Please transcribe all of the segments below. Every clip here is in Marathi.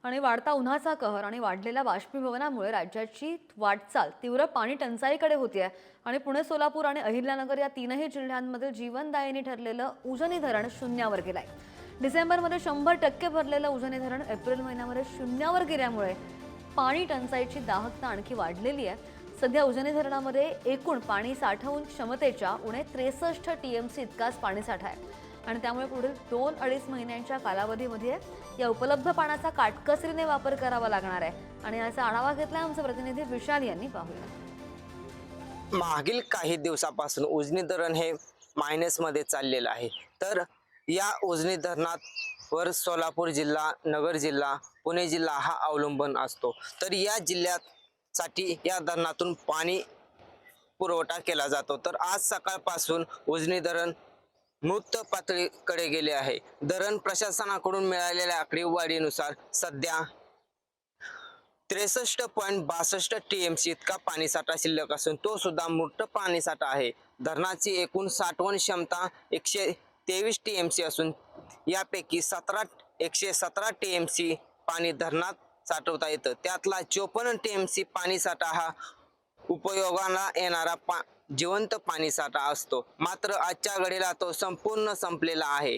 आणि वाढता उन्हाचा कहर आणि वाढलेल्या बाष्पीभवनामुळे राज्याची वाटचाल तीव्र पाणी टंचाईकडे होतीये आणि पुणे, सोलापूर आणि अहिल्यानगर या तीनही जिल्ह्यांमध्ये जीवनदायिनी ठरलेलं उजनी धरण शून्यावर गेलंय। डिसेंबरमध्ये 100% भरलेलं उजनी धरण एप्रिल महिन्यामध्ये शून्यावर गेल्यामुळे पाणी टंचाईची दाहकता आणखी वाढलेली आहे। सध्या उजनी धरणामध्ये एकूण पाणी साठवून क्षमतेच्या उणे 63 टीएमसी इतकाच पाणीसाठा आहे आणि त्यामुळे पुढील 2-2.5 महिन्यांच्या कालावधीमध्ये या उपलब्ध पाण्याचा काटकसरीने वापर करावा लागणार आहे आणि याचा आढावा घेतला आमचे प्रतिनिधी विशाल यांनी। पाहूया। मागील काही दिवसापासून उजनी धरण हे मायनसमध्ये चाललेलं आहे। तर या उजनी धरणात वर सोलापूर जिल्हा, नगर जिल्हा, पुणे जिल्हा हा अवलंबून असतो। तर या जिल्ह्यासाठी या धरणातून पाणी पुरवठा केला जातो। तर आज सकाळपासून उजनी धरण मृत पातळीकडे गेले आहे। धरण प्रशासनाकडून मिळालेल्या आकडेवारीनुसार सध्या 63.62 टीएमसी इतका पाणीसाठा शिल्लक असून तो सुद्धा मृत पाणीसाठा आहे। धरणाची एकूण साठवण क्षमता 123 टीएमसी असून यापैकी 117 टीएमसी पाणी धरणात साठवता येतं। त्यातला 54 टीएमसी पाणीसाठा हा उपयोगाला येणारा जिवंत पाणीसाठा असतो। मात्र आजच्या घडीला तो संपूर्ण संपलेला आहे।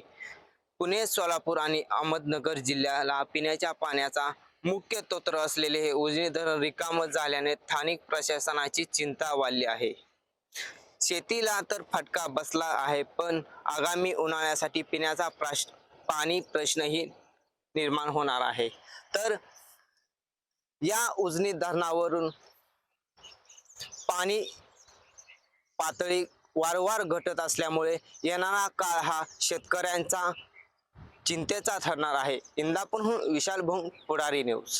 पुणे, सोलापूर आणि अहमदनगर जिल्ह्याला पिण्याच्या पाण्याचा मुख्य स्रोत असलेले हे उजनी धरण रिकामं झाल्याने स्थानिक प्रशासनाची चिंता वाढली आहे। शेतीला तर फटका बसला आहे, पण आगामी उन्हाळ्यासाठी पिण्याचा पाणी प्रश्नही निर्माण होणार आहे। तर या उजनी धरणावरून पाणी पातळी वारंवार घटत असल्यामुळे येणारा काळ हा शेतकऱ्यांचा चिंतेचा ठरणार आहे। इंदापूरहून विशाल भोंग, पुढारी न्यूज।